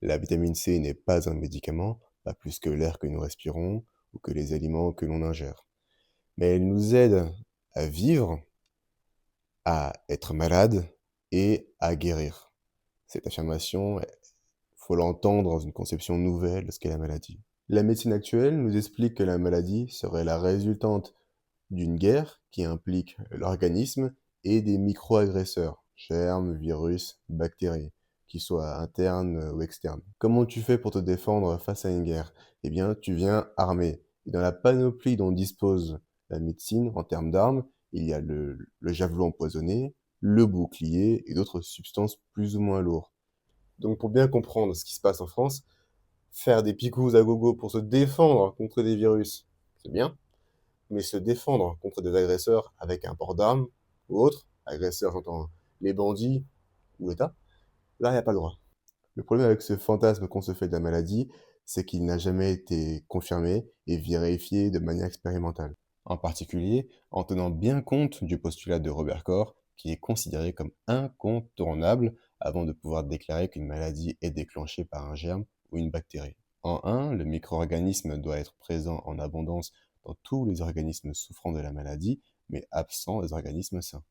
La vitamine C n'est pas un médicament, pas plus que l'air que nous respirons ou que les aliments que l'on ingère. Mais elle nous aide à vivre, à être malade et à guérir. Cette affirmation, faut l'entendre dans une conception nouvelle de ce qu'est la maladie. La médecine actuelle nous explique que la maladie serait la résultante d'une guerre qui implique l'organisme et des micro-agresseurs, germes, virus, bactéries, qu'ils soient internes ou externes. Comment tu fais pour te défendre face à une guerre? Eh bien, tu viens armé. Et dans la panoplie dont dispose la médecine en termes d'armes, il y a le javelot empoisonné, le bouclier et d'autres substances plus ou moins lourdes. Donc pour bien comprendre ce qui se passe en France, faire des picous à gogo pour se défendre contre des virus, c'est bien, mais se défendre contre des agresseurs avec un port d'armes ou autre, agresseurs j'entends les bandits ou l'État, là il n'y a pas le droit. Le problème avec ce fantasme qu'on se fait de la maladie, c'est qu'il n'a jamais été confirmé et vérifié de manière expérimentale. En particulier, en tenant bien compte du postulat de Robert Koch, qui est considéré comme incontournable avant de pouvoir déclarer qu'une maladie est déclenchée par un germe ou une bactérie. En un, le micro-organisme doit être présent en abondance dans tous les organismes souffrant de la maladie, mais absent des organismes sains.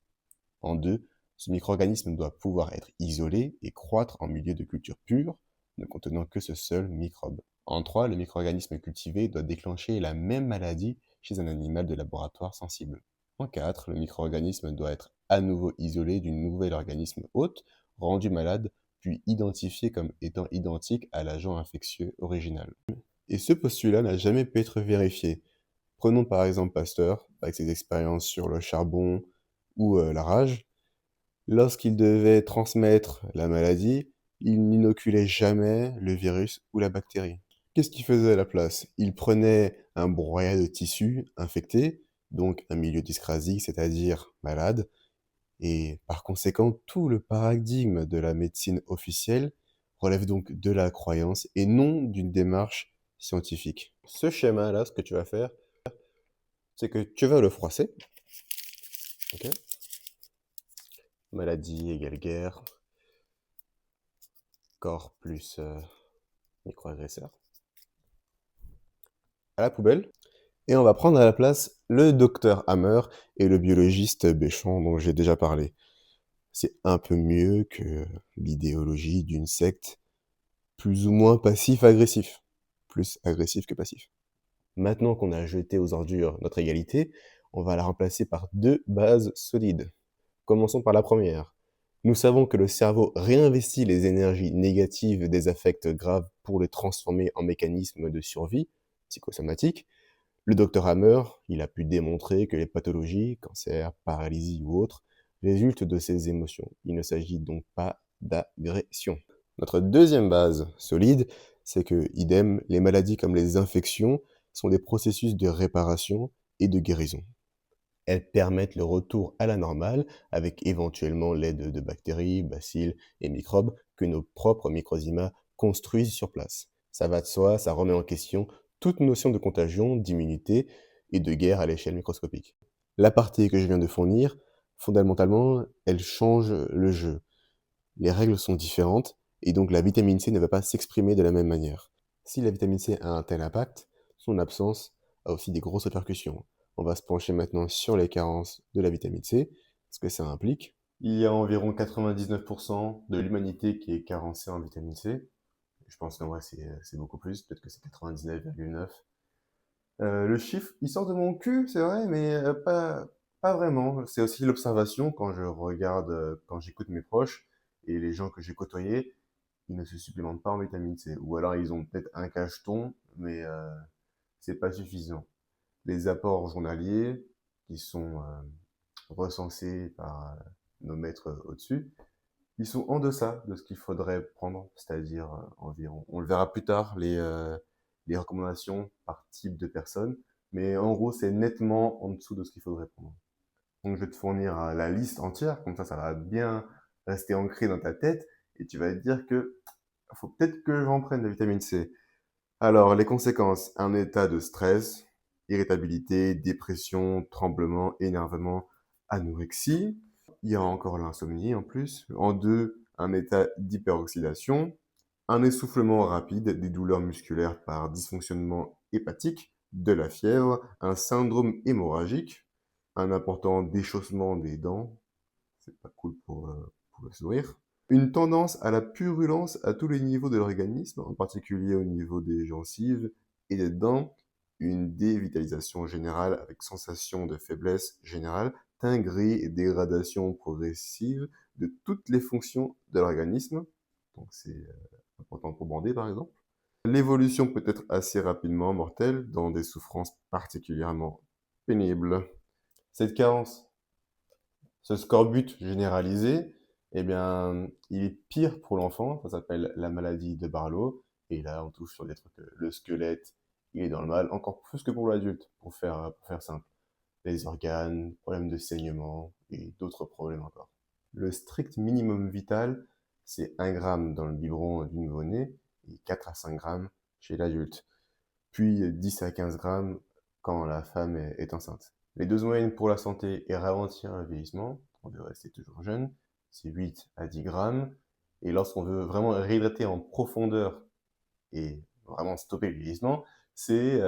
En deux, ce micro-organisme doit pouvoir être isolé et croître en milieu de culture pure, ne contenant que ce seul microbe. En trois, le micro-organisme cultivé doit déclencher la même maladie chez un animal de laboratoire sensible. En quatre, le micro-organisme doit être à nouveau isolé d'un nouvel organisme hôte, rendu malade, puis identifié comme étant identique à l'agent infectieux original. Et ce postulat n'a jamais pu être vérifié. Prenons par exemple Pasteur, avec ses expériences sur le charbon ou la rage. Lorsqu'il devait transmettre la maladie, il n'inoculait jamais le virus ou la bactérie. Qu'est-ce qu'il faisait à la place? Il prenait un broyat de tissu infecté, donc un milieu dyscrasique, c'est-à-dire malade, et par conséquent, tout le paradigme de la médecine officielle relève donc de la croyance et non d'une démarche scientifique. Ce schéma-là, ce que tu vas faire, c'est que tu vas le froisser, ok? Maladie égale guerre, corps plus micro-agresseur, à la poubelle. Et on va prendre à la place le docteur Hammer et le biologiste Béchamp dont j'ai déjà parlé. C'est un peu mieux que l'idéologie d'une secte plus ou moins passif-agressif. Plus agressif que passif. Maintenant qu'on a jeté aux ordures notre égalité, on va la remplacer par deux bases solides. Commençons par la première. Nous savons que le cerveau réinvestit les énergies négatives des affects graves pour les transformer en mécanismes de survie psychosomatique. Le docteur Hammer, il a pu démontrer que les pathologies, cancer, paralysie ou autres, résultent de ces émotions. Il ne s'agit donc pas d'agression. Notre deuxième base solide, c'est que, idem, les maladies comme les infections sont des processus de réparation et de guérison. Elles permettent le retour à la normale avec éventuellement l'aide de bactéries, bacilles et microbes que nos propres microzymas construisent sur place. Ça va de soi, ça remet en question toute notion de contagion, d'immunité et de guerre à l'échelle microscopique. L'aparté que je viens de fournir, fondamentalement, elle change le jeu. Les règles sont différentes et donc la vitamine C ne va pas s'exprimer de la même manière. Si la vitamine C a un tel impact, son absence a aussi des grosses répercussions. On va se pencher maintenant sur les carences de la vitamine C, ce que ça implique. Il y a environ 99% de l'humanité qui est carencée en vitamine C. Je pense qu'en vrai c'est beaucoup plus, peut-être que c'est 99,9. Le chiffre, il sort de mon cul, c'est vrai, mais pas vraiment. C'est aussi l'observation quand je regarde, quand j'écoute mes proches et les gens que j'ai côtoyés, ils ne se supplémentent pas en vitamine C. Ou alors ils ont peut-être un cacheton, mais c'est pas suffisant. Les apports journaliers qui sont recensés par nos maîtres au-dessus, ils sont en deçà de ce qu'il faudrait prendre, c'est-à-dire environ. On le verra plus tard, les recommandations par type de personne, mais en gros, c'est nettement en dessous de ce qu'il faudrait prendre. Donc, je vais te fournir la liste entière, comme ça va bien rester ancré dans ta tête, et tu vas te dire que faut peut-être que j'en prenne de la vitamine C. Alors, les conséquences, un état de stress, irritabilité, dépression, tremblement, énervement, anorexie. Il y a encore l'insomnie en plus. En deux, un état d'hyperoxydation. un essoufflement rapide, des douleurs musculaires par dysfonctionnement hépatique, de la fièvre, un syndrome hémorragique, un important déchaussement des dents, c'est pas cool pour le sourire, une tendance à la purulence à tous les niveaux de l'organisme, en particulier au niveau des gencives et des dents, une dévitalisation générale avec sensation de faiblesse générale, teint gris et dégradation progressive de toutes les fonctions de l'organisme, donc c'est important pour bander par exemple. L'évolution peut être assez rapidement mortelle dans des souffrances particulièrement pénibles. Cette carence, ce scorbut généralisé, eh bien, il est pire pour l'enfant, ça s'appelle la maladie de Barlow, et là on touche sur des trucs, le squelette, il est dans le mal, encore plus que pour l'adulte, pour faire simple. Les organes, problèmes de saignement, et d'autres problèmes encore. Le strict minimum vital, c'est 1 gramme dans le biberon du nouveau-né, et 4 à 5 grammes chez l'adulte, puis 10 à 15 grammes quand la femme est enceinte. Les doses moyennes pour la santé et ralentir le vieillissement, on veut rester toujours jeune, c'est 8 à 10 grammes. Et lorsqu'on veut vraiment réhydrater en profondeur et vraiment stopper le vieillissement, c'est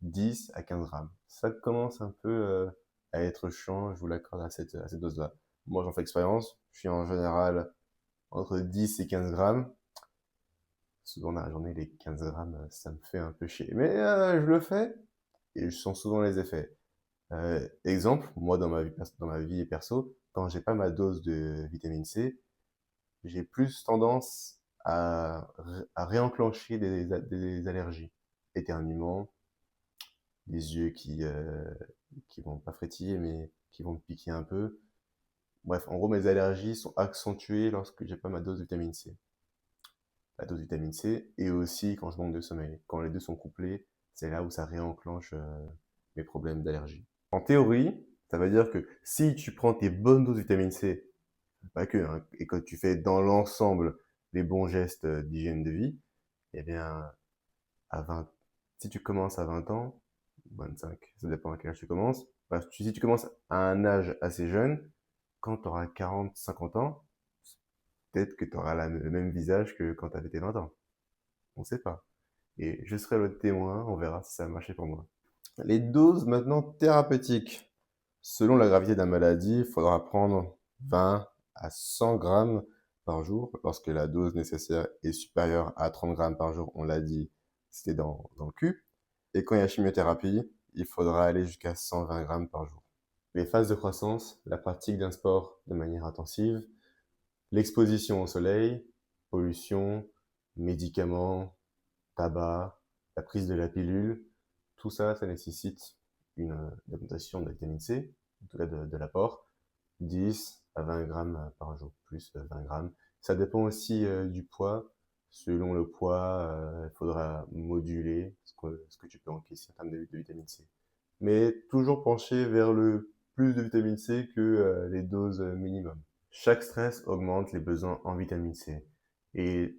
10 à 15 grammes. Ça commence un peu à être chiant, je vous l'accorde à cette dose-là. Moi, j'en fais expérience, je suis en général entre 10 et 15 grammes. Souvent dans la journée, les 15 grammes, ça me fait un peu chier. Mais je le fais et je sens souvent les effets. Exemple, moi dans ma vie perso, quand j'ai pas ma dose de vitamine C, j'ai plus tendance à réenclencher des allergies. Éternuement, des yeux qui vont pas frétiller, mais qui vont me piquer un peu. Bref, en gros, mes allergies sont accentuées lorsque j'ai pas ma dose de vitamine C. La dose de vitamine C et aussi quand je manque de sommeil. Quand les deux sont couplés, c'est là où ça réenclenche mes problèmes d'allergie. En théorie, ça veut dire que si tu prends tes bonnes doses de vitamine C, pas que, hein, et que tu fais dans l'ensemble les bons gestes d'hygiène de vie, eh bien, à 20, si tu commences à 20 ans, 25, ça dépend à quel âge tu commences, bref, si tu commences à un âge assez jeune, quand tu auras 40, 50 ans, peut-être que tu auras le même visage que quand tu avais tes 20 ans. On ne sait pas. Et je serai le témoin, on verra si ça a marché pour moi. Les doses maintenant thérapeutiques. Selon la gravité de la maladie, il faudra prendre 20 à 100 grammes par jour. Lorsque la dose nécessaire est supérieure à 30 grammes par jour, on l'a dit, c'était dans le cul. Et quand il y a chimiothérapie, il faudra aller jusqu'à 120 grammes par jour. Les phases de croissance, la pratique d'un sport de manière intensive, l'exposition au soleil, pollution, médicaments, tabac, la prise de la pilule, tout ça, ça nécessite une augmentation de la vitamine C, en tout cas de l'apport, 10 à 20 grammes par jour, plus 20 grammes. Ça dépend aussi du poids. Selon le poids, il faudra moduler ce que tu peux encaisser en termes de vitamine C. Mais toujours pencher vers le plus de vitamine C que les doses minimum. Chaque stress augmente les besoins en vitamine C. Et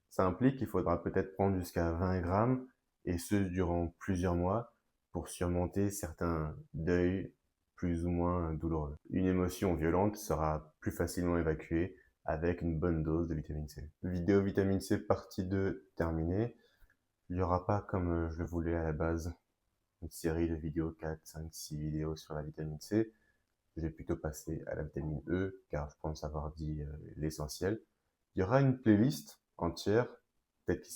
ça implique qu'il faudra peut-être prendre jusqu'à 20 grammes, et ce durant plusieurs mois, pour surmonter certains deuils plus ou moins douloureux. Une émotion violente sera plus facilement évacuée avec une bonne dose de vitamine C. Vidéo vitamine C partie 2 terminée. Il n'y aura pas, comme je le voulais à la base, une série de vidéos, 4, 5, 6 vidéos sur la vitamine C. Je vais plutôt passer à la vitamine E, car je pense avoir dit l'essentiel. Il y aura une playlist entière, peut-être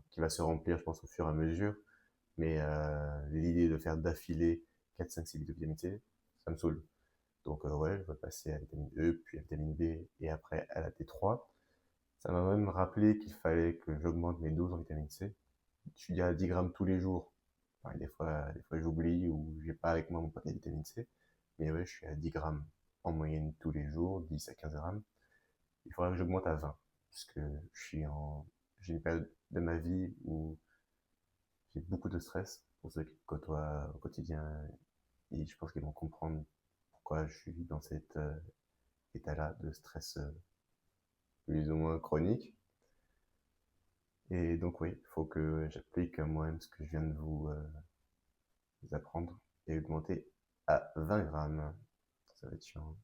qui va se remplir, je pense, au fur et à mesure. Mais l'idée de faire d'affilée 4, 5, 6 vidéos de vitamine C, ça me saoule. Donc ouais, je vais passer à la vitamine E, puis à la vitamine B, et après à la D3. Ça m'a même rappelé qu'il fallait que j'augmente mes doses en vitamine C. Je suis à 10 grammes tous les jours. Enfin, des fois j'oublie ou j'ai pas avec moi mon paquet de vitamine C. Mais ouais, je suis à 10 grammes en moyenne tous les jours, 10 à 15 grammes. Il faudrait que j'augmente à 20, parce que j'ai une période de ma vie où j'ai beaucoup de stress. Pour ceux qui me côtoient au quotidien, et je pense qu'ils vont comprendre pourquoi je suis dans cet état-là de stress plus ou moins chronique. Et donc oui, il faut que j'applique moi-même ce que je viens de vous apprendre et augmenter à 20 grammes. Ça va être chiant.